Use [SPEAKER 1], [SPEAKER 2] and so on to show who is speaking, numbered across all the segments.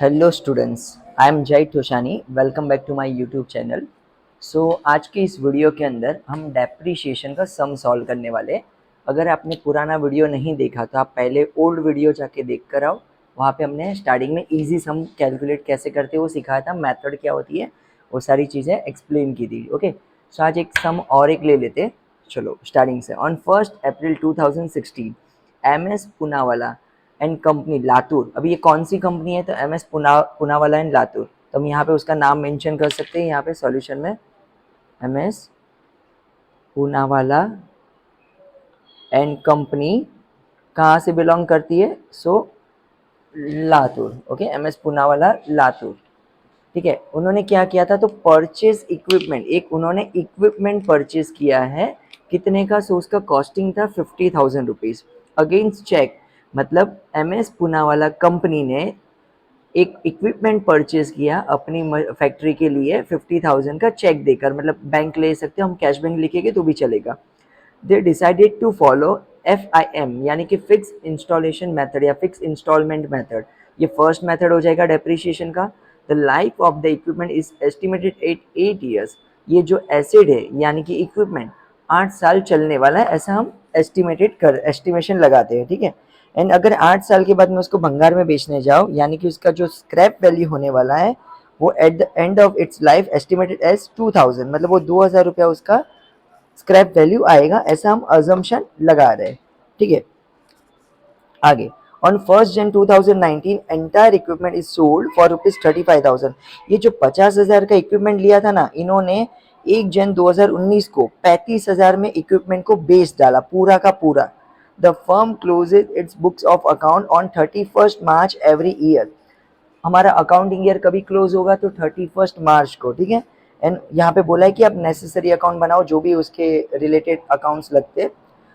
[SPEAKER 1] Hello students, I am Jay Toshani. Welcome back to my YouTube channel. आज के इस video के अंदर हम डेप्रीशिएशन का सम सॉल्व करने वाले हैं। अगर आपने पुराना वीडियो नहीं देखा तो आप पहले ओल्ड वीडियो जाके देख कर आओ। वहाँ पे हमने स्टार्टिंग में इजी सम कैलकुलेट कैसे करते हैं वो सिखाया था, मेथड क्या होती है वो सारी चीज़ें एक्सप्लेन की थी। ओके, सो आज एक सम और एक ले लेते हैं। चलो स्टार्टिंग से। On 1 April 2016 M S. Poonawala and company Latur. अभी ये कौन सी कंपनी है? तो एम.एस. पूनावाला एंड लातूर। तो हम यहाँ पे उसका नाम मेंशन कर सकते हैं यहाँ पे सॉल्यूशन में, एम.एस. पूनावाला एंड कंपनी कहाँ से बिलोंग करती है? लातूर। Okay, MS. पूनावाला लातूर। ठीक है, उन्होंने क्या किया था? तो परचेज इक्विपमेंट, एक उन्होंने इक्विपमेंट परचेज किया है। कितने का? सो उसका कॉस्टिंग था 50,000 रुपीज़ अगेंस्ट चेक। मतलब एम.एस. पूनावाला कंपनी ने एक इक्विपमेंट परचेज किया अपनी फैक्ट्री के लिए 50,000 का चेक देकर। मतलब बैंक ले सकते हो, हम कैश बैंक लिखेंगे तो भी चलेगा। They decided to follow FIM यानी कि फिक्स इंस्टॉलेशन मेथड या फिक्स इंस्टॉलमेंट मेथड। ये फर्स्ट मेथड हो जाएगा डेप्रिशिएशन का। The life of the equipment is estimated at 8 years. ये जो एसिड है यानी कि इक्विपमेंट 8 साल चलने वाला है, ऐसा हम एस्टिमेशन लगाते हैं। ठीक है, एंड अगर 8 साल के बाद में उसको भंगार में बेचने जाओ यानी कि उसका जो स्क्रैप वैल्यू होने वाला है वो at the end of its life estimated as 2000, मतलब वो 2000 रुपया उसका स्क्रैप वैल्यू आएगा, ऐसा हम अजम्पशन लगा रहे हैं। ठीक है, आगे। On 1 January 2019 entire equipment is sold for ₹35,000। ये जो 50,000 का इक्विपमेंट लिया था ना इन्होंने 1 जनवरी 2019 को 35,000 में इक्विपमेंट को बेच डाला पूरा का पूरा। The firm closes its books of account on 31 March every year. हमारा अकाउंटिंग ईयर कभी क्लोज होगा? तो 31 मार्च को। ठीक है, एंड यहाँ पे बोला है कि आप नेसेसरी अकाउंट बनाओ जो भी उसके रिलेटेड अकाउंट्स लगते हैं।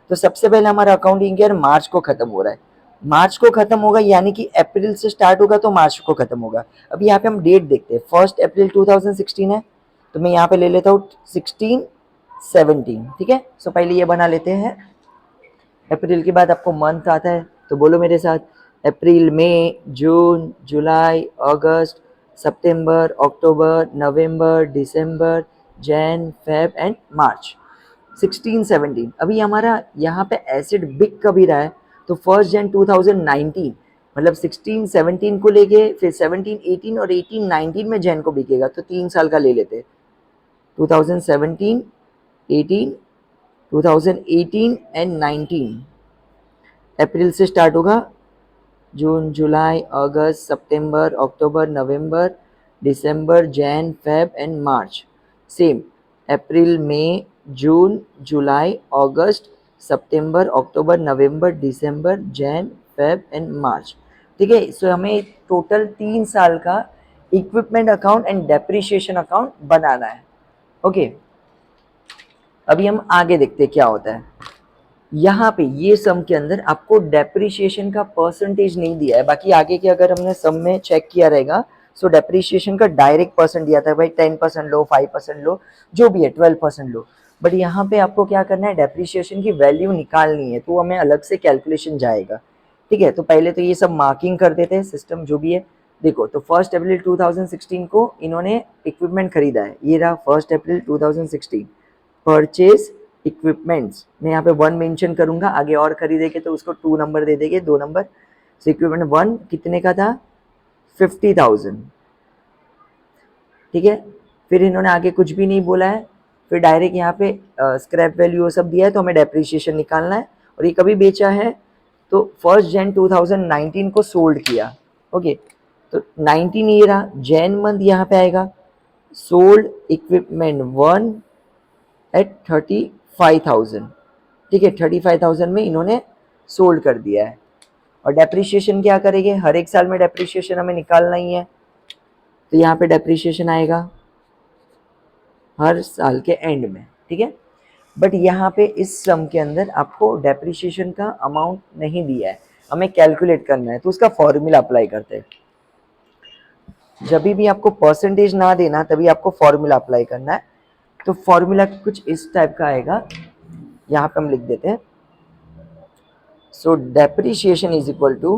[SPEAKER 1] तो सबसे पहले हमारा अकाउंटिंग ईयर मार्च को खत्म हो रहा है। मार्च को खत्म होगा यानी कि अप्रैल से स्टार्ट होगा तो मार्च को खत्म होगा। अब यहाँ पे हम डेट देखते हैं, 1 अप्रैल 2016 है तो मैं यहाँ पे ले लेता हूँ 16 17। ठीक है, सो पहले ये बना लेते हैं। अप्रैल के बाद आपको मंथ आता है तो बोलो मेरे साथ, अप्रैल, मई, जून, जुलाई, अगस्त, सितंबर, अक्टूबर, नवंबर, दिसंबर, जैन, फेब एंड मार्च। 16 17। अभी हमारा यहाँ पे एसिड बिक कभी रहा है? तो 1 जनवरी 2019, मतलब 16 17 को लेके फिर 17 18 और 18 19 में जैन को बिकेगा, तो 3 साल का ले लेते। 2017 18 2018 एंड 19। अप्रैल से स्टार्ट होगा, जून, जुलाई, अगस्त, सितंबर, अक्टूबर, नवंबर, दिसंबर, Jan, Feb and March. Same, अप्रैल, मई, जून, जुलाई, अगस्त, सितंबर, अक्टूबर, नवंबर, दिसंबर, जैन, फेब एंड मार्च। ठीक है, सो हमें टोटल 3 साल का equipment account and depreciation account बनाना है। ओके, अभी हम आगे देखते हैं क्या होता है। यहाँ पे ये सम के अंदर आपको डेप्रिशिएशन का परसेंटेज नहीं दिया है, बाकी आगे के अगर हमने सम में चेक किया रहेगा सो डेप्रिशिएशन का डायरेक्ट परसेंट दिया था भाई, 10% लो, 5% लो, जो भी है 12% लो। बट यहाँ पे आपको क्या करना है, डेप्रिशिएशन की वैल्यू निकालनी है तो हमें अलग से कैलकुलेशन जाएगा। ठीक है, तो पहले तो ये सब मार्किंग कर देते हैं सिस्टम जो भी है। देखो, तो 1 अप्रैल 2016 को इन्होंने इक्विपमेंट खरीदा है, ये रहा 1 अप्रैल 2016। परचेज इक्विपमेंट्स मैं यहाँ पे 1 मेंशन करूंगा, आगे और खरीदेंगे तो उसको 2 नंबर दे देंगे, 2 नंबर। सो इक्विपमेंट 1 कितने का था? 50,000। ठीक है, फिर इन्होंने आगे कुछ भी नहीं बोला है, फिर डायरेक्ट यहाँ पे स्क्रैप वैल्यू सब दिया है तो हमें डेप्रिशिएशन निकालना है। और ये कभी बेचा है? तो 1 जनवरी 2019 को सोल्ड किया। ओके, तो 19 ये रहा, जैन मंथ यहाँ पे आएगा। Sold equipment 1 at 35,000। ठीक है, 35,000 में इन्होंने सोल्ड कर दिया है। और डेप्रिशिएशन क्या करेंगे? हर एक साल में डेप्रिशिएशन हमें निकालना ही है, तो यहाँ पे डेप्रिशिएशन आएगा हर साल के एंड में। ठीक है, बट यहाँ पे इस सम के अंदर आपको डेप्रिशिएशन का अमाउंट नहीं दिया है, हमें कैलकुलेट करना है, तो उसका फॉर्मूला अप्लाई करते हैं। जब भी आपको परसेंटेज ना देना तभी आपको फॉर्मूला अप्लाई करना है। तो फॉर्मूला कुछ इस टाइप का आएगा, यहाँ पे हम लिख देते हैं। So depreciation is equal to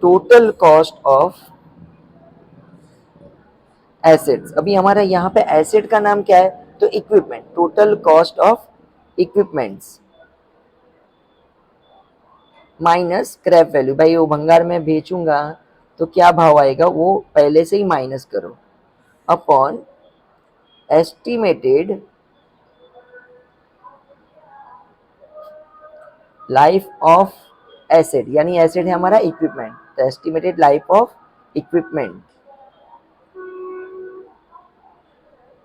[SPEAKER 1] total cost of assets. अभी हमारा यहाँ पे एसेट का नाम क्या है, तो equipment, total cost of equipments minus scrap value. भाई वो भंगार में बेचूंगा तो क्या भाव आएगा वो पहले से ही माइनस करो, upon estimated life of asset, यानी एसेट है हमारा इक्विपमेंट, तो estimated life of equipment.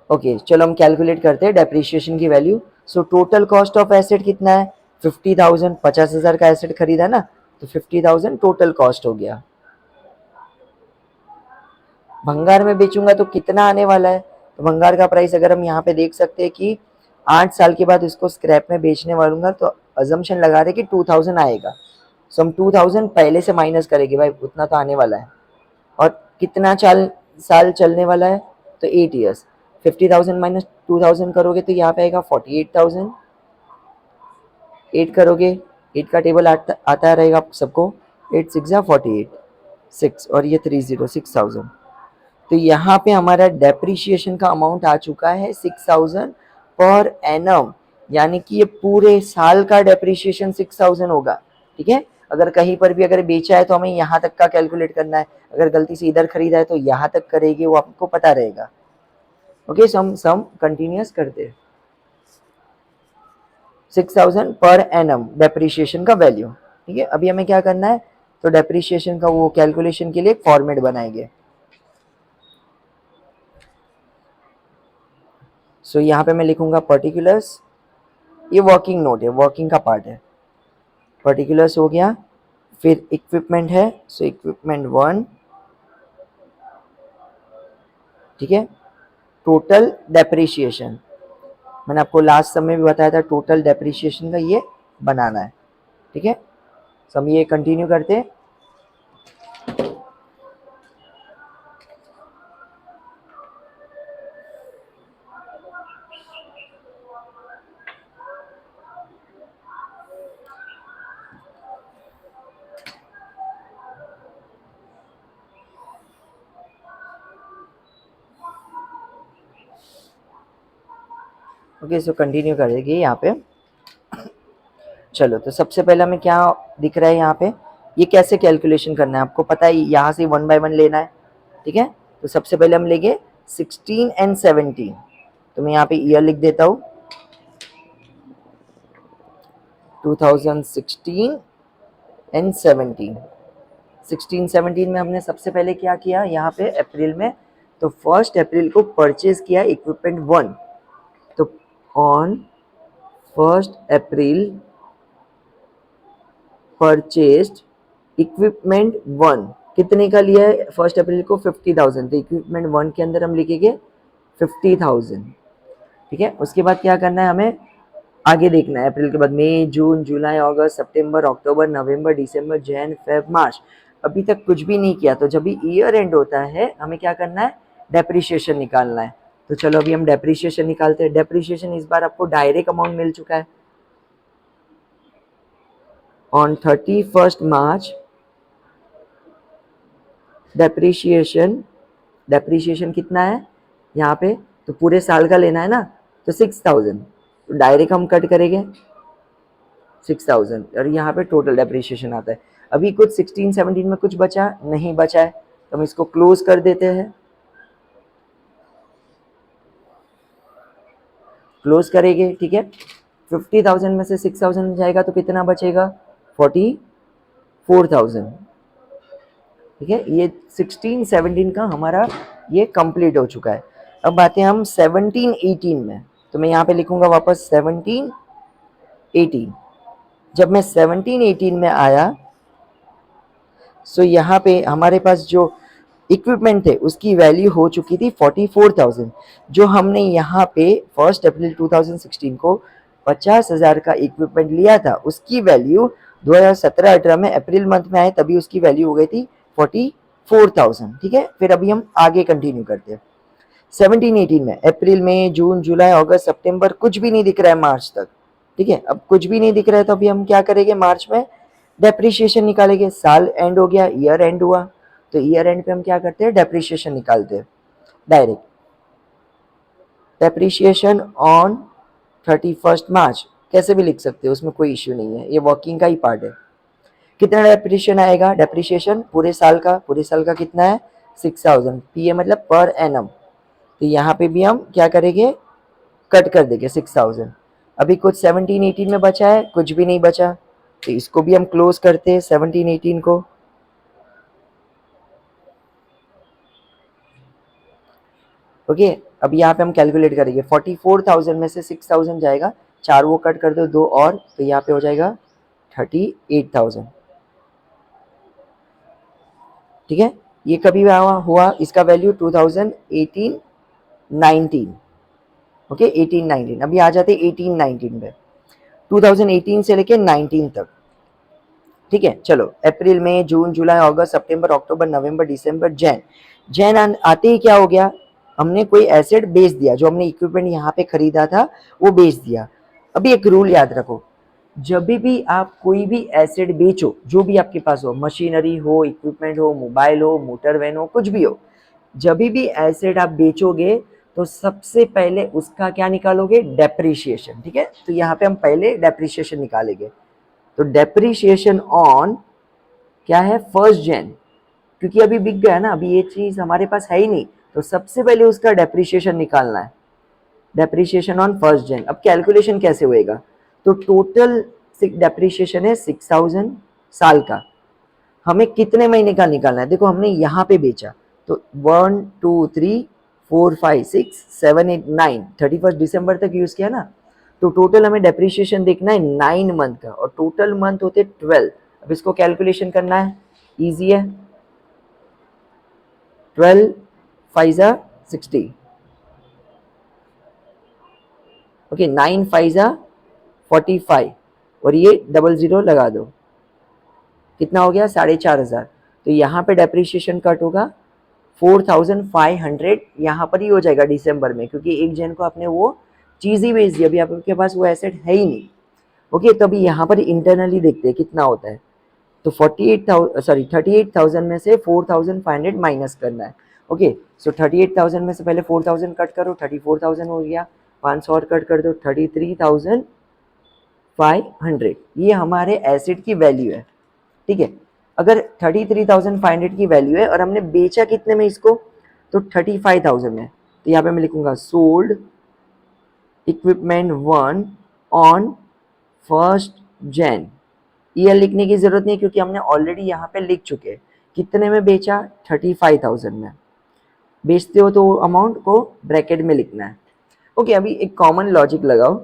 [SPEAKER 1] Okay चलो हम कैलकुलेट करते हैं डेप्रिसिएशन की value. So total cost of asset कितना है, 50,000, 50,000 का एसेट खरीदा ना, तो 50,000 टोटल कॉस्ट हो गया। भंगार में बेचूंगा तो कितना आने वाला है, तो भंगार का प्राइस अगर हम यहाँ पे देख सकते हैं कि 8 साल के बाद इसको स्क्रैप में बेचने वालूंगा, तो अजम्पशन लगा रहे कि 2000 आएगा। सो हम 2000 पहले से माइनस करेंगे, भाई उतना तो आने वाला है। और कितना साल चलने वाला है, तो 8 ईयर्स। 50,000 माइनस 2000 करोगे तो यहाँ पे आएगा 48,000। 8 करोगे, 8 का टेबल आता रहेगा सबको, 8 6 जा 48, 6 और ये 30, 6,000। तो यहाँ पे हमारा डेप्रिशिएशन का अमाउंट आ चुका है 6,000 पर एनम, यानी कि ये पूरे साल का डेप्रिशिएशन 6,000 होगा। ठीक है, अगर कहीं पर भी अगर बेचा है तो हमें यहाँ तक का कैलकुलेट करना है, अगर गलती से इधर खरीदा है तो यहाँ तक करेगी, वो आपको पता रहेगा। ओके सम कंटिन्यूअस करते हैं। 6,000 पर एनम डेप्रिशिएशन का वैल्यू। ठीक है, अभी हमें क्या करना है, तो डेप्रिशिएशन का वो कैलकुलेशन के लिए एक फॉर्मेट बनाएंगे। सो यहाँ पे मैं लिखूंगा पर्टिकुलर्स, ये वर्किंग नोट है, वर्किंग का पार्ट है। पर्टिकुलर्स हो गया, फिर इक्विपमेंट है, सो इक्विपमेंट 1, ठीक है। टोटल डेप्रिशिएशन, मैंने आपको लास्ट समय भी बताया था, टोटल डेप्रिशिएशन का ये बनाना है। ठीक है, सो हम ये कंटिन्यू करते हैं। ओके सो कंटिन्यू करेंगे यहाँ पे। चलो तो सबसे पहले हमें क्या दिख रहा है यहाँ पे, ये कैसे कैलकुलेशन करना है आपको पता है, यहाँ से 1 by 1 लेना है। ठीक है, तो सबसे पहले हम लेंगे 16 and 17, तो मैं यहाँ पे ईयर लिख देता हूँ 2016 and 17। 16-17 में हमने सबसे पहले क्या किया यहाँ पे अप्रैल में, तो 1 अप्रैल को परचेज किया इक्विपमेंट 1, तो ऑन 1 अप्रैल परचेस्ड इक्विपमेंट 1 कितने का लिया है 1 अप्रैल को, 50,000, तो इक्विपमेंट 1 के अंदर हम लिखेंगे 50,000। ठीक है, उसके बाद क्या करना है, हमें आगे देखना है। अप्रैल के बाद मई, जून, जुलाई, अगस्त, सितंबर, अक्टूबर, नवंबर, दिसंबर, जैन, फेब, मार्च, अभी तक कुछ भी नहीं किया। तो जब भी ईयर एंड होता है हमें क्या करना है, डेप्रिशिएशन निकालना है। तो चलो अभी हम डेप्रिशिएशन निकालते हैं। डेप्रिशिएशन इस बार आपको डायरेक्ट अमाउंट मिल चुका है। ऑन 31 मार्च डेप्रिशिएशन कितना है यहाँ पे, तो पूरे साल का लेना है ना, तो 6,000, तो डायरेक्ट हम कट करेंगे 6,000 और यहाँ पे टोटल डेप्रिशिएशन आता है। अभी कुछ 16-17 में कुछ बचा नहीं बचा है, तो हम इसको क्लोज कर देते हैं। क्लोज करेंगे, ठीक है। 50,000 में से 6,000 जाएगा तो कितना बचेगा, 44,000। ठीक है, ये 16-17 का हमारा ये कंप्लीट हो चुका है। अब आते हैं हम 17-18 में, तो मैं यहाँ पे लिखूंगा वापस 17-18। जब मैं 17-18 में आया, सो यहाँ पे हमारे पास जो इक्विपमेंट थे उसकी वैल्यू हो चुकी थी 44,000। जो हमने यहाँ पे 1 अप्रैल 2016 को 50,000 का इक्विपमेंट लिया था, उसकी वैल्यू 2017-18 में अप्रैल मंथ में आए तभी उसकी वैल्यू हो गई थी 44,000। ठीक है, फिर अभी हम आगे कंटिन्यू करते हैं। 17-18 में अप्रैल, मई, जून, जुलाई, अगस्त, सितंबर कुछ भी नहीं दिख रहा है मार्च तक। ठीक है, अब कुछ भी नहीं दिख रहा है तो अभी हम क्या करेंगे, मार्च में डेप्रिशिएशन निकालेंगे, साल एंड हो गया, ईयर एंड हुआ, तो ईयर एंड पे हम क्या करते हैं, डेप्रिशिएशन निकालते हैं डायरेक्ट। डेप्रिशिएशन ऑन 31 मार्च कैसे भी लिख सकते हो, उसमें कोई इश्यू नहीं है, ये वर्किंग का ही पार्ट है। कितना डेप्रिशिएशन आएगा, डेप्रिशिएशन पूरे साल का कितना है 6000, पीए मतलब पर एनम, तो यहाँ पे भी हम क्या करेंगे, कट कर देंगे 6000। अभी कुछ 17-18 में बचा है, कुछ भी नहीं बचा, तो इसको भी हम क्लोज करते हैं 17-18 को। ओके, अब यहाँ पे हम कैलकुलेट करेंगे, 44,000 में से 6000 जाएगा, चार वो कट कर दो, दो और, तो यहाँ पे हो जाएगा 38,000। ठीक है, ये कभी हुआ इसका वैल्यू 2018-19। ओके 18-19, अभी आ जाते 18-19 पे, 2018 से लेके 19 तक। ठीक है, चलो अप्रैल मई जून जुलाई अगस्त सितंबर अक्टूबर नवंबर दिसंबर जैन, आते ही क्या हो गया, हमने कोई एसेट बेच दिया, जो हमने इक्विपमेंट यहाँ पे खरीदा था वो बेच दिया। अभी एक रूल याद रखो, जब भी आप कोई भी एसेट बेचो, जो भी आपके पास हो, मशीनरी हो, इक्विपमेंट हो, मोबाइल हो, मोटर वैन हो, कुछ भी हो, जब भी एसेट आप बेचोगे तो सबसे पहले उसका क्या निकालोगे, डेप्रिशिएशन। ठीक है, तो यहाँ पे हम पहले डेप्रिशिएशन निकालेंगे, तो डेप्रिशिएशन ऑन क्या है, 1 जनवरी, क्योंकि अभी बिक गया ना, अभी ये चीज हमारे पास है ही नहीं, तो सबसे पहले उसका डेप्रिशिएशन निकालना है, डेप्रिशिएशन ऑन 1 जनवरी। अब कैलकुलेशन कैसे होएगा, तो टोटल डेप्रिशिएशन है 6000 साल का, हमें कितने महीने का निकालना है, देखो हमने यहाँ पे बेचा, तो 1 2 3 4 5 6 7 8 9 31 दिसंबर तक यूज किया ना, तो टोटल हमें डेप्रिशिएशन देखना है 9 मंथ का, और टोटल मंथ होते 12। अब इसको कैलकुलेशन करना है, इजी है, 12 5 60, ओके 9 5 45, और ये डबल जीरो लगा दो, कितना हो गया 4500। तो यहाँ पे डेप्रिशिएशन कट होगा 4500, यहाँ पर ही हो जाएगा दिसंबर में, क्योंकि 1 जनवरी को आपने वो चीज ही बेच दी, अभी आपके पास वो एसेट है ही नहीं। ओके, तो अभी यहाँ पर इंटरनली देखते हैं कितना होता है, तो 38,000 में से 4500 माइनस करना है। ओके, सो 38,000 में से पहले 4000 कट करो, 34,000 हो गया, 500 और कट कर दो, 33,500, ये हमारे एसेट की वैल्यू है। ठीक है, अगर 33,500 की वैल्यू है और हमने बेचा कितने में इसको, तो 35,000 में, तो यहाँ पे मैं लिखूंगा sold equipment 1 on 1 January. Year लिखने की जरूरत नहीं, क्योंकि हमने ऑलरेडी यहाँ पे लिख चुके हैं, कितने में बेचा, 35,000 में। बेचते हो तो अमाउंट को ब्रैकेट में लिखना है। ओके, अभी एक कॉमन लॉजिक लगाओ,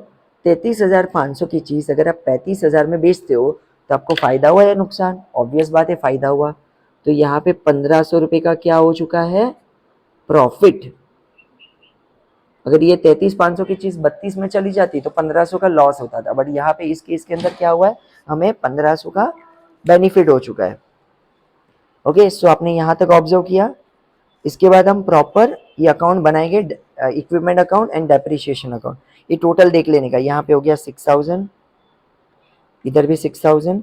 [SPEAKER 1] 33,500 की चीज अगर आप 35,000 में बेचते हो, तो आपको फायदा हुआ या नुकसान, ऑब्वियस बात है फायदा हुआ, तो यहाँ पे 1500 रुपये का क्या हो चुका है, प्रॉफिट। अगर ये 33,500 की चीज 32 में चली जाती तो 1500 का लॉस होता था, बट यहाँ पे इस केस के अंदर क्या हुआ है, हमें 1500 का बेनिफिट हो चुका है। ओके, सो आपने यहाँ तक ऑब्जर्व किया। इसके बाद हम प्रॉपर ये अकाउंट बनाएंगे, equipment account and depreciation account. ये टोटल देख लेने का, यहाँ पे हो गया 6000, इधर भी 6000।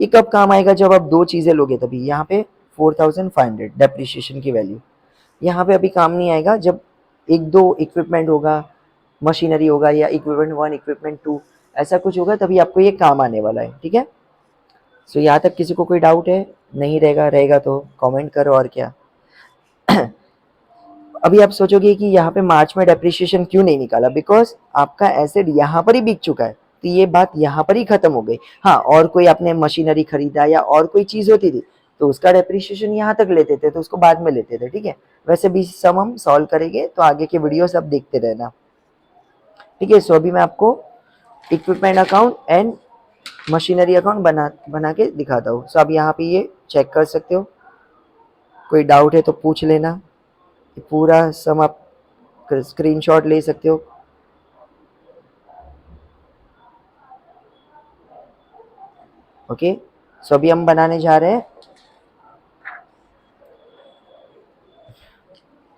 [SPEAKER 1] ये कब काम आएगा, जब आप दो चीजें लोगे तभी। यहाँ पे 4500 डेप्रिशिएशन की वैल्यू, यहाँ पे अभी काम नहीं आएगा, जब एक दो इक्विपमेंट होगा, मशीनरी होगा, या इक्विपमेंट 1 इक्विपमेंट 2 ऐसा कुछ होगा, तभी आपको ये काम आने वाला है। ठीक है, सो यहाँ तक किसी को कोई डाउट है, नहीं रहेगा, रहेगा तो कमेंट करो, और क्या। अभी आप सोचोगे कि यहाँ पे मार्च में डेप्रिशिएशन क्यों नहीं निकाला, बिकॉज आपका एसेट यहाँ पर ही बिक चुका है, तो ये बात यहाँ पर ही खत्म हो गई। हाँ, और कोई आपने मशीनरी खरीदा या और कोई चीज होती थी, तो उसका डेप्रिशिएशन यहाँ तक लेते थे, तो उसको बाद में लेते थे। ठीक है, वैसे भी सम हम सॉल्व करेंगे, तो आगे के वीडियो सब देखते रहना। ठीक है, सो अभी मैं आपको equipment account and machinery account बना के दिखाता हूँ। सो अब यहाँ पे ये चेक कर सकते हो, कोई डाउट है तो पूछ लेना। पूरा सम आप स्क्रीनशॉट ले सकते हो। ओके, सो अभी हम बनाने जा रहे हैं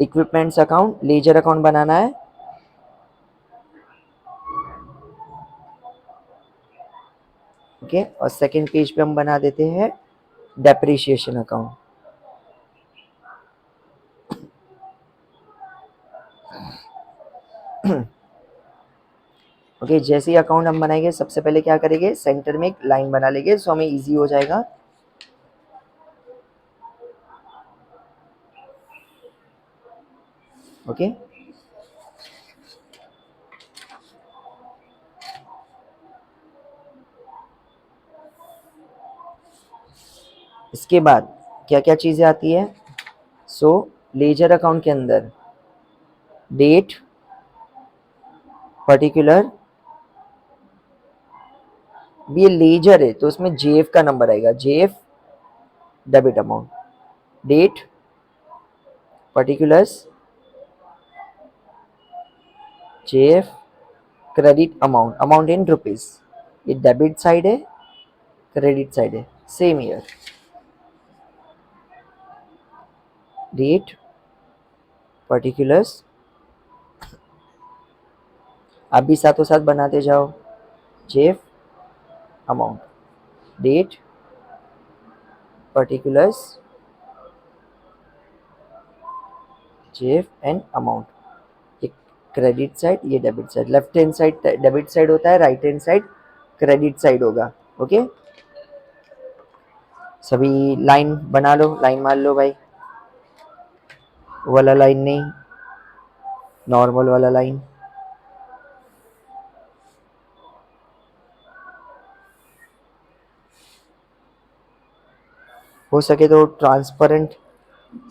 [SPEAKER 1] इक्विपमेंट्स अकाउंट, लेजर अकाउंट बनाना है। ओके, और सेकेंड पेज पे हम बना देते हैं डेप्रिशिएशन अकाउंट। ओके, जैसे ही अकाउंट हम बनाएंगे सबसे पहले क्या करेंगे, सेंटर में एक लाइन बना लेंगे, सो हमें इजी हो जाएगा। ओके, इसके बाद क्या क्या चीज़ें आती है, सो लेजर अकाउंट के अंदर डेट, पर्टिकुलर, ये लेजर है तो उसमें जेएफ का नंबर आएगा, JF debit amount, date, particulars, JF credit amount, amount in rupees, ये डेबिट साइड है, क्रेडिट साइड है, सेम ईयर, डेट, पर्टिकुलर्स, आप भी साथों साथ बनाते जाओ, JF amount, date, particulars, JF and amount, ये क्रेडिट साइड, ये debit side, left hand side debit side होता है, right hand side credit side होगा। ओके, सभी लाइन बना लो, लाइन मान लो भाई, वो वाला लाइन नहीं, नॉर्मल वाला लाइन। हो सके तो ट्रांसपेरेंट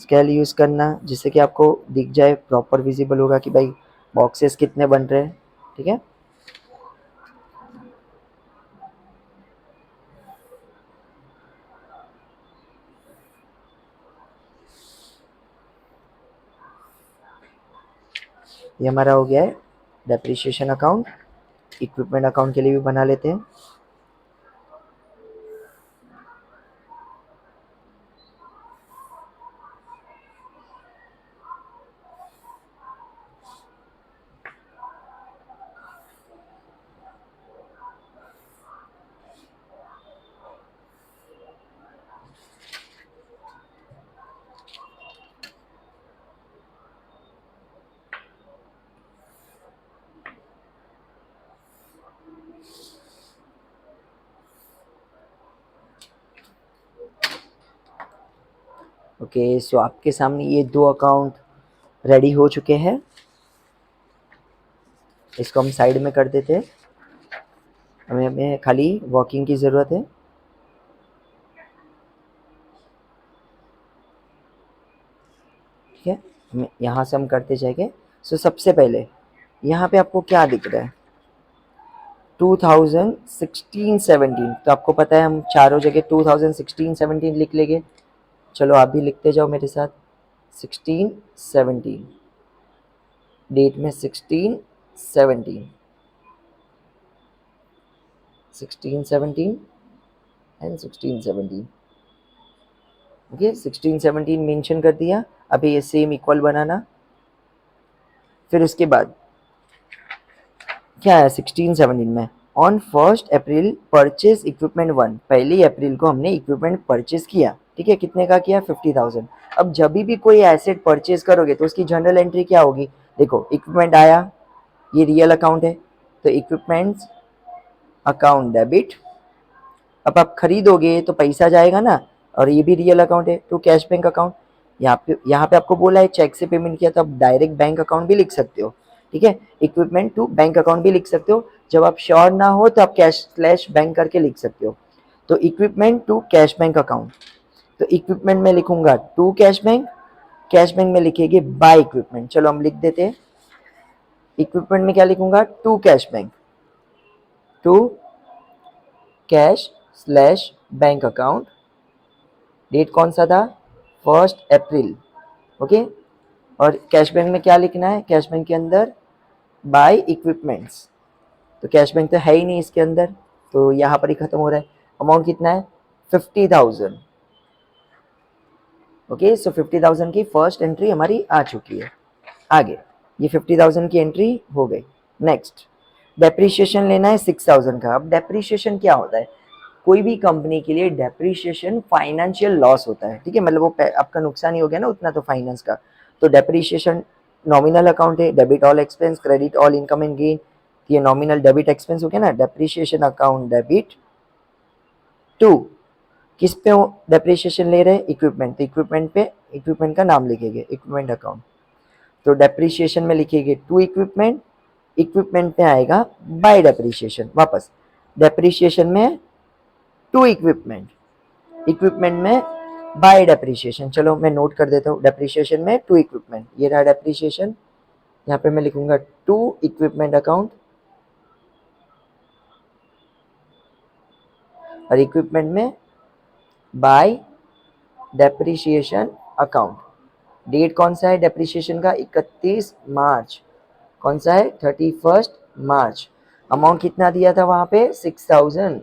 [SPEAKER 1] स्केल यूज़ करना, जिससे कि आपको दिख जाए, प्रॉपर विजिबल होगा कि भाई बॉक्सेस कितने बन रहे हैं। ठीक है, ये हमारा हो गया है डेप्रिशिएशन अकाउंट। इक्विपमेंट अकाउंट के लिए भी बना लेते हैं। ओके, सो आपके सामने ये दो अकाउंट रेडी हो चुके हैं। इसको हम साइड में कर देते हैं, हमें खाली वर्किंग की ज़रूरत है। ठीक है, यहाँ से हम करते जाएंगे। सो सबसे पहले यहाँ पे आपको क्या दिख रहा है, 2016-17, तो आपको पता है हम चारों जगह 2016-17 लिख लेंगे। चलो आप भी लिखते जाओ मेरे साथ, 16-17, डेट में 16-17, 16-17 एंड 16-17। ओके, 16-17 मेंशन कर दिया। अभी ये सेम इक्वल बनाना। फिर उसके बाद क्या है 16-17 में, ऑन 1 अप्रैल परचेज इक्विपमेंट 1, 1 अप्रैल को हमने इक्विपमेंट परचेज किया। ठीक है, कितने का किया, 50,000। अब जब भी कोई एसेट परचेज करोगे तो उसकी जनरल एंट्री क्या होगी, देखो इक्विपमेंट आया, ये रियल अकाउंट है, तो इक्विपमेंट्स अकाउंट डेबिट। अब आप खरीदोगे तो पैसा जाएगा ना, और ये भी रियल अकाउंट है, तो कैश बैंक अकाउंट। यहाँ पे आपको बोला है चेक से पेमेंट किया, तो आप डायरेक्ट बैंक अकाउंट भी लिख सकते हो। ठीक है, इक्विपमेंट टू बैंक अकाउंट भी लिख सकते हो। जब आप श्योर ना हो तो आप कैश स्लैश बैंक करके लिख सकते हो। तो equipment to cash bank account, तो इक्विपमेंट में लिखूंगा to cash bank, cash bank में लिखेंगे बाय इक्विपमेंट। चलो हम लिख देते हैं, इक्विपमेंट में क्या लिखूंगा, to cash bank, to cash slash bank account, date कौन सा था, 1 अप्रैल। ओके, और कैश बैंक में क्या लिखना है, कैश बैंक के अंदर बाय इक्विपमेंट्स, तो कैश बैंक तो है ही नहीं इसके अंदर, तो यहाँ पर ही खत्म हो रहा है। अमाउंट कितना है, 50,000। ओके, सो 50,000 की फर्स्ट एंट्री हमारी आ चुकी है। आगे ये 50,000 की एंट्री हो गई। नेक्स्ट डेप्रीशिएशन लेना है 6,000 का। अब डेप्रीशिएशन क्या होता है, कोई भी कंपनी के लिए डेप्रिसिएशन फाइनेंशियल लॉस होता है, ठीक है, मतलब वो आपका नुकसान ही हो गया ना उतना तो फाइनेंस का। तो डेप्रिसिएशन नॉमिनल अकाउंट है, debit all expense, credit all income and gain, ये नॉमिनल डेबिट एक्सपेंस हो गया ना, डेप्रिसिएशन अकाउंट डेबिट टू किस पे डेप्रिसिएशन ले रहे हैं, इक्विपमेंट, तो इक्विपमेंट पे इक्विपमेंट का नाम लिखेंगे, इक्विपमेंट अकाउंट। तो डेप्रिसिएशन में लिखेंगे टू इक्विपमेंट, इक्विपमेंट में आएगा बाय डेप्रिसिएशन, वापस डेप्रिसिएशन में टू इक्विपमेंट, इक्विपमेंट में बाय डेप्रिसिएशन। चलो मैं नोट कर देता हूँ, डेप्रिसिएशन में टू इक्विपमेंट, ये रहा डेप्रिसिएशन, यहाँ पे मैं लिखूंगा टू इक्विपमेंट अकाउंट, और इक्विपमेंट में बाय डेप्रिसिएशन अकाउंट। डेट कौन सा है डेप्रिसिएशन का, 31 मार्च, कौन सा है, 31 मार्च। अमाउंट कितना दिया था वहां पे, 6000,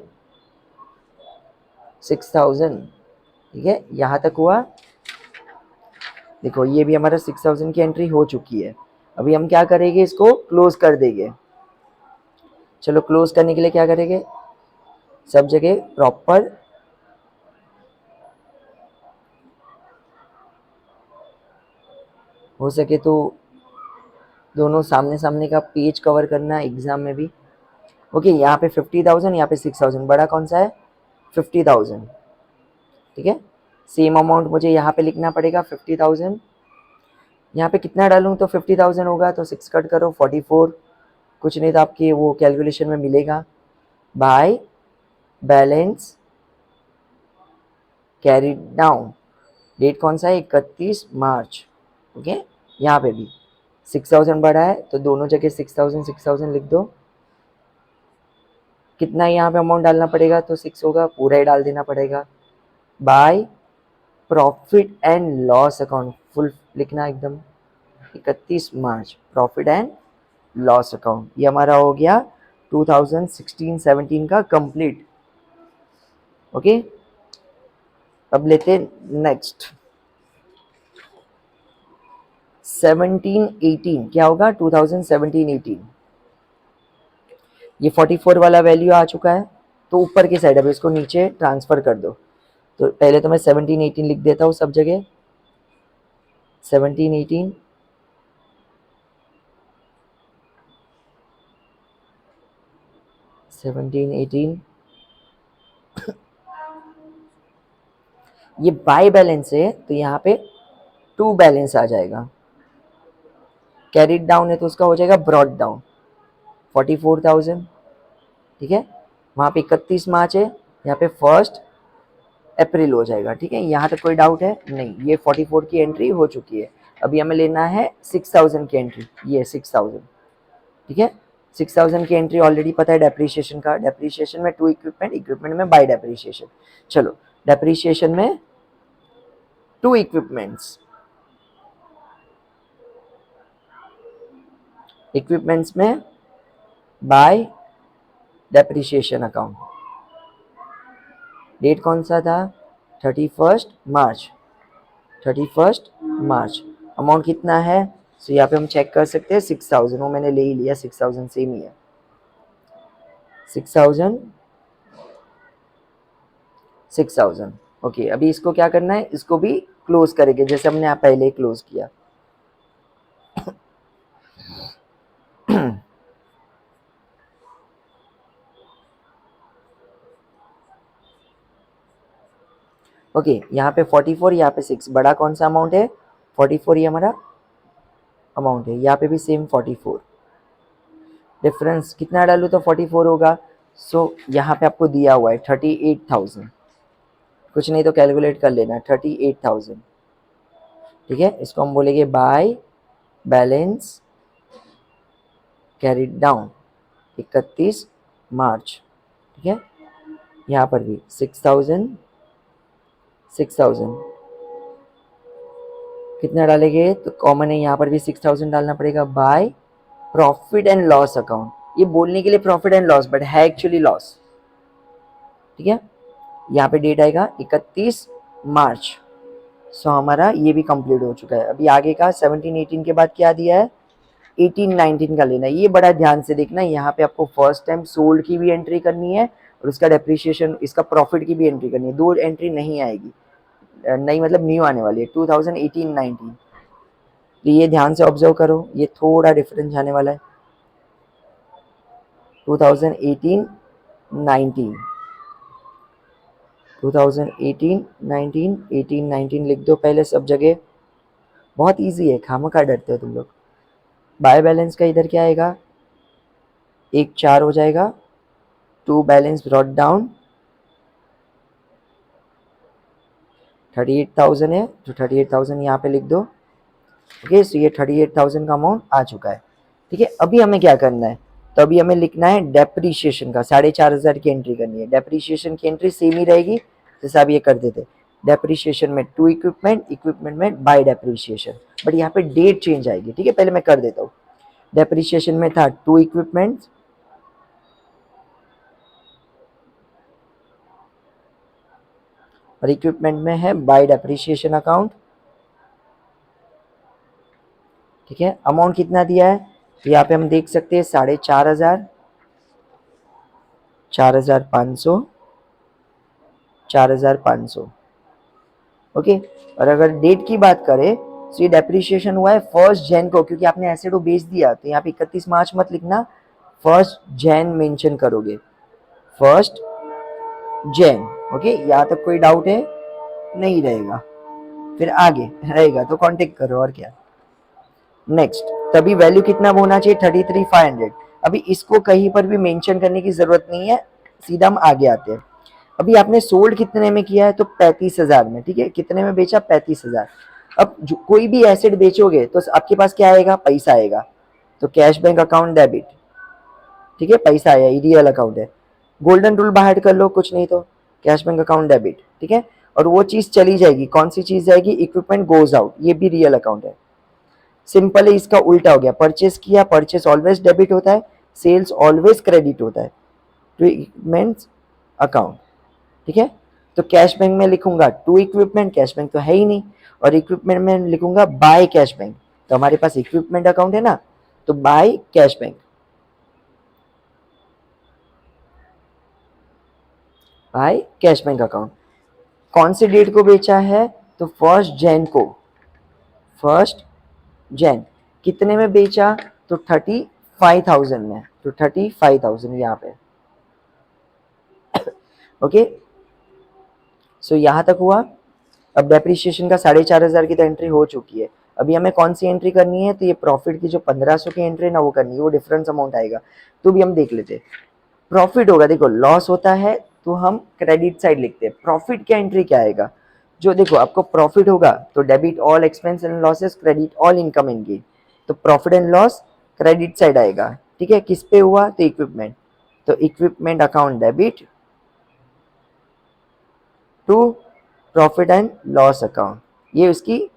[SPEAKER 1] 6000, ठीक है, यहां तक हुआ। देखो ये भी हमारा 6000 की एंट्री हो चुकी है। अभी हम क्या करेंगे, इसको क्लोज कर देंगे। चलो क्लोज करने के लिए क्या करेंगे, सब जगह प्रॉपर हो सके तो दोनों सामने सामने का पेज कवर करना एग्जाम में भी। ओके, यहाँ पे 50,000, यहाँ पे 6000, बड़ा कौन सा है, 50,000, ठीक है। सेम अमाउंट मुझे यहाँ पे लिखना पड़ेगा 50,000, यहाँ पे कितना डालूँ तो 50,000 होगा, तो 6 कट करो 44, कुछ नहीं तो आपकी वो कैलकुलेशन में मिलेगा। By balance carry down, date कौन सा है, 31 मार्च, ओके। यहाँ पे भी 6000 बढ़ा है तो दोनों जगह 6000 6000 लिख दो। कितना यहाँ पे अमाउंट डालना पड़ेगा, तो 6 होगा, पूरा ही डाल देना पड़ेगा। By profit and loss account, full लिखना एकदम, 31 मार्च प्रॉफिट एंड लॉस अकाउंट, ये हमारा हो गया 2016-17 का कंप्लीट। ओके, अब लेते नेक्स्ट 17-18, क्या होगा 2017-18, ये 44 वाला वैल्यू आ चुका है, तो ऊपर की साइड अब इसको नीचे ट्रांसफर कर दो। तो पहले तो मैं 17-18 लिख देता हूँ सब जगह, 17-18, ये बाय बैलेंस है तो यहाँ पे टू बैलेंस आ जाएगा, कैरिड डाउन है तो उसका हो जाएगा ब्रॉड डाउन 44,000, ठीक है। वहाँ पे 31 मार्च है, यहाँ पे 1 अप्रैल हो जाएगा, ठीक है। यहाँ तक कोई डाउट है नहीं, ये 44 की एंट्री हो चुकी है। अभी हमें लेना है 6000 की एंट्री, ये 6000, ठीक है। 6000 की एंट्री ऑलरेडी पता है डेप्रिसिएशन का, डेप्रिसिएशन में टू इक्विपमेंट, इक्विपमेंट में बाय डेप्रिसिएशन। चलो डेप्रिसिएशन में टू इक्विपमेंट्स, इक्विपमेंट्स में बाय डेप्रिसिएशन अकाउंट, डेट कौन सा था 31 मार्च, 31 मार्च। अमाउंट कितना है, सो यहाँ पे हम चेक कर सकते हैं 6000, वो मैंने ले ही लिया, 6000 सेम ही है, 6000, 6000। ओके, अभी इसको क्या करना है, इसको भी क्लोज करेंगे जैसे हमने यहाँ पहले क्लोज किया। ओके, यहाँ पे 44, यहाँ पे 6, बड़ा कौन सा अमाउंट है 44, ये हमारा अमाउंट है, यहाँ पे भी सेम 44, डिफरेंस कितना डालूँ तो 44 होगा। सो यहाँ पे आपको दिया हुआ है 38,000, कुछ नहीं तो कैलकुलेट कर लेना 38,000, ठीक है। इसको हम बोलेंगे बाय बैलेंस कैरिड डाउन 31 मार्च, ठीक है। यहाँ पर भी 6000, 6000 कितना डालेंगे तो कॉमन है, यहाँ पर भी 6000 डालना पड़ेगा। By profit and loss account, ये बोलने के लिए प्रॉफिट एंड लॉस बट है एक्चुअली लॉस, ठीक है। यहाँ पे डेट आएगा 31 मार्च। सो हमारा ये भी कंप्लीट हो चुका है। अभी आगे का 17-18 के बाद क्या दिया है, 18-19 का लेना है। ये बड़ा ध्यान से देखना, यहाँ पे आपको फर्स्ट टाइम सोल्ड की भी एंट्री करनी है और उसका डेप्रिसिएशन, इसका प्रॉफिट की भी एंट्री करनी है। दो एंट्री नहीं आएगी, नहीं मतलब न्यू आने वाली है 2018-19। तो ये ध्यान से ऑब्जर्व करो, ये थोड़ा डिफरेंस आने वाला है 2018-19, 2018-19, 18-19 लिख दो पहले सब जगह। बहुत इजी है, खामखा डरते हो तुम लोग। बाय बैलेंस का इधर क्या आएगा, एक 4 हो जाएगा, टू बैलेंस ब्रॉट डाउन, 38,000 है तो 38,000 यहाँ पे लिख दो। ओके, सो ये 38,000 का अमाउंट आ चुका है। ठीक है, अभी हमें क्या करना है, तो अभी हमें लिखना है डेप्रीशिएशन का 4,500 की एंट्री करनी है। डेप्रीशिएशन की एंट्री सेम ही रहेगी जैसे आप ये करते थे। डेप्रीशिएशन में टू इक्विपमेंट, इक्विपमेंट में बाय डेप्रीशिएशन, बट यहाँ पे डेट चेंज आएगी। ठीक है, पहले मैं कर देता हूँ। डेप्रीशिएशन में था टू इक्विपमेंट, और इक्विपमेंट में है बाय डेप्रीशिएशन अकाउंट। ठीक है, अमाउंट कितना दिया है, तो यहाँ पे हम देख सकते हैं 4,500, 4,500, 4,500। ओके, और अगर डेट की बात करें तो ये डेप्रिशिएशन हुआ है 1 जैन को, क्योंकि आपने एसेट को बेच दिया। तो यहाँ पे 31 मार्च मत लिखना, 1 जैन मेंशन करोगे, 1 जैन। ओके, यहाँ तक कोई डाउट है, नहीं रहेगा, फिर आगे रहेगा तो कांटेक्ट करो और क्या। नेक्स्ट, तभी वैल्यू कितना होना चाहिए, 33,500। अभी इसको कहीं पर भी मेंशन करने की जरूरत नहीं है, सीधा हम आगे आते हैं। अभी आपने सोल्ड कितने में किया है, तो 35,000 में। ठीक है, कितने में बेचा, 35,000। अब कोई भी एसेट बेचोगे तो आपके पास क्या आएगा, पैसा आएगा। तो कैश बैंक अकाउंट डेबिट, ठीक है, पैसा आया, रियल अकाउंट है। गोल्डन रूल बाहर कर लो, कुछ नहीं तो कैश बैंक अकाउंट डेबिट। ठीक है, और वो चीज चली जाएगी, कौन सी चीज जाएगी, इक्विपमेंट गोज आउट, ये भी रियल अकाउंट है। सिंपल है, इसका उल्टा हो गया, परचेस किया, परचेस ऑलवेज डेबिट होता है, सेल्स ऑलवेज क्रेडिट होता है, तो इक्विपमेंट अकाउंट। ठीक है, तो कैश बैंक में लिखूंगा टू इक्विपमेंट, कैश बैंक तो है ही नहीं, और इक्विपमेंट में लिखूंगा बाय कैश बैंक, तो हमारे पास इक्विपमेंट अकाउंट है ना, तो by cash bank, by cash bank account. कौन सी डेट को बेचा है, तो 1 जैन को, 1 जैन। कितने में बेचा, तो 35,000 में, तो 35,000 यहाँ पे। ओके, सो यहाँ तक हुआ। अब डेप्रिसिएशन का 4,500 की तो एंट्री हो चुकी है। अभी हमें कौन सी एंट्री करनी है, तो ये प्रॉफिट की जो 1,500 की एंट्री है ना, वो करनी है, वो डिफरेंस अमाउंट आएगा। तो भी हम देख लेते हैं। प्रॉफिट होगा, देखो लॉस होता है तो हम क्रेडिट साइड लिखते हैं, प्रॉफिट क्या एंट्री क्या आएगा, जो देखो आपको प्रॉफिट होगा तो debit all expense and losses, credit all income and gain, तो profit and loss credit side आएगा। ठीक है, किस पे हुआ, तो इक्विपमेंट, तो equipment account debit to profit and loss account, ये उसकी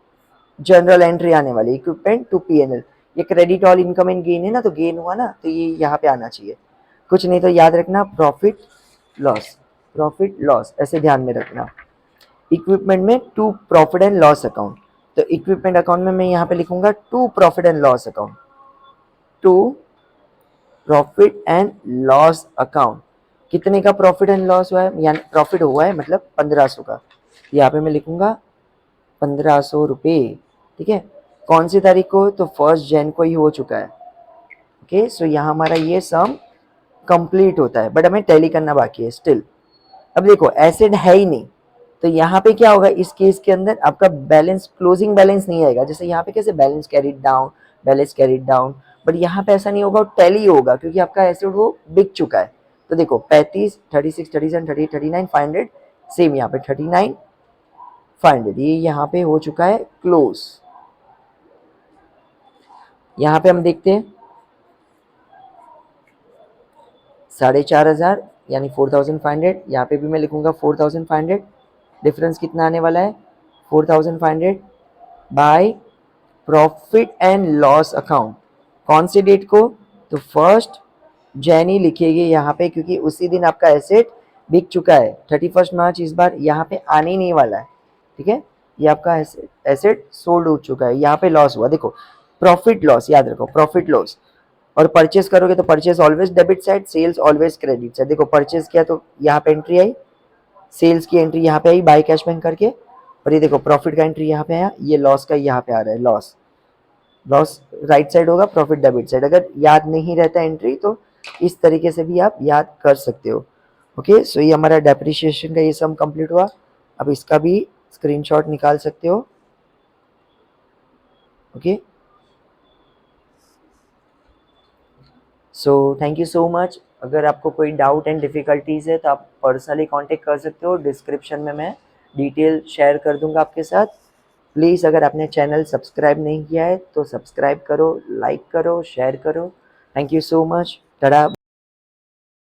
[SPEAKER 1] जनरल एंट्री आने वाली, इक्विपमेंट टू पीएनएल। ये credit all income and gain है ना, तो गेन हुआ ना, तो ये यहाँ पे आना चाहिए। कुछ नहीं तो याद रखना प्रॉफिट लॉस, प्रॉफिट लॉस ऐसे ध्यान में रखना। इक्विपमेंट में to profit and loss account, तो इक्विपमेंट अकाउंट में मैं यहाँ पे लिखूंगा to profit and loss account, to profit and loss account. कितने का प्रॉफिट एंड लॉस हुआ है, यानी प्रॉफिट हुआ है मतलब 1,500 का, यहाँ पे मैं लिखूंगा 1,500 रुपये। ठीक है, कौन सी तारीख को, तो 1 जैन को ही हो चुका है। ओके, सो यहाँ हमारा ये सम कंप्लीट होता है, बट हमें टैली करना बाकी है स्टिल। अब देखो एसेट है ही नहीं, तो यहाँ पे क्या होगा, इस केस के अंदर आपका बैलेंस, क्लोजिंग बैलेंस नहीं आएगा। जैसे यहाँ पे कैसे balance carried down, balance carried down, but यहाँ पे ऐसा नहीं होगा, टैली होगा, क्योंकि आपका एसेट वो बिक चुका है। तो देखो 35, 36, 37, 38, 39, 500, सेम यहाँ पे 39, 500, ये यहाँ पे हो चुका है क्लोज। यहाँ पे हम देखते हैं 4,500 यानी 4,500, यहाँ पे भी मैं लिखूंगा 4,500। डिफरेंस कितना आने वाला है, 4,500 by profit and loss account. कौन सी डेट को, तो 1 जैन ही लिखिएगा यहाँ पे, क्योंकि उसी दिन आपका एसेट बिक चुका है। 31 मार्च इस बार यहाँ पे आने ही नहीं वाला है। ठीक है, ये आपका एसेट सोल्ड हो चुका है, यहाँ पे लॉस हुआ। देखो प्रॉफिट लॉस याद रखो, प्रॉफिट लॉस और परचेस करोगे तो purchase always debit side, sales always credit side. देखो परचेस किया तो यहाँ पे एंट्री आई, सेल्स की एंट्री यहाँ पे आई बाय कैश बैंक करके, और ये देखो प्रॉफिट का एंट्री यहाँ पे आया, ये लॉस का यहाँ पे आ रहा है लॉस। लॉस राइट साइड होगा, प्रॉफिट डेबिट साइड। अगर याद नहीं रहता एंट्री तो इस तरीके से भी आप याद कर सकते हो। ओके, सो ये हमारा डेप्रिशिएशन का ये सम कंप्लीट हुआ। अब इसका भी स्क्रीनशॉट निकाल सकते हो। Okay, so thank you so much. अगर आपको कोई डाउट एंड डिफ़िकल्टीज़ है तो आप पर्सनली कांटेक्ट कर सकते हो, डिस्क्रिप्शन में मैं डिटेल शेयर कर दूंगा आपके साथ। प्लीज़ अगर आपने चैनल सब्सक्राइब नहीं किया है तो सब्सक्राइब करो, लाइक करो, शेयर करो। Thank you so much. Tata.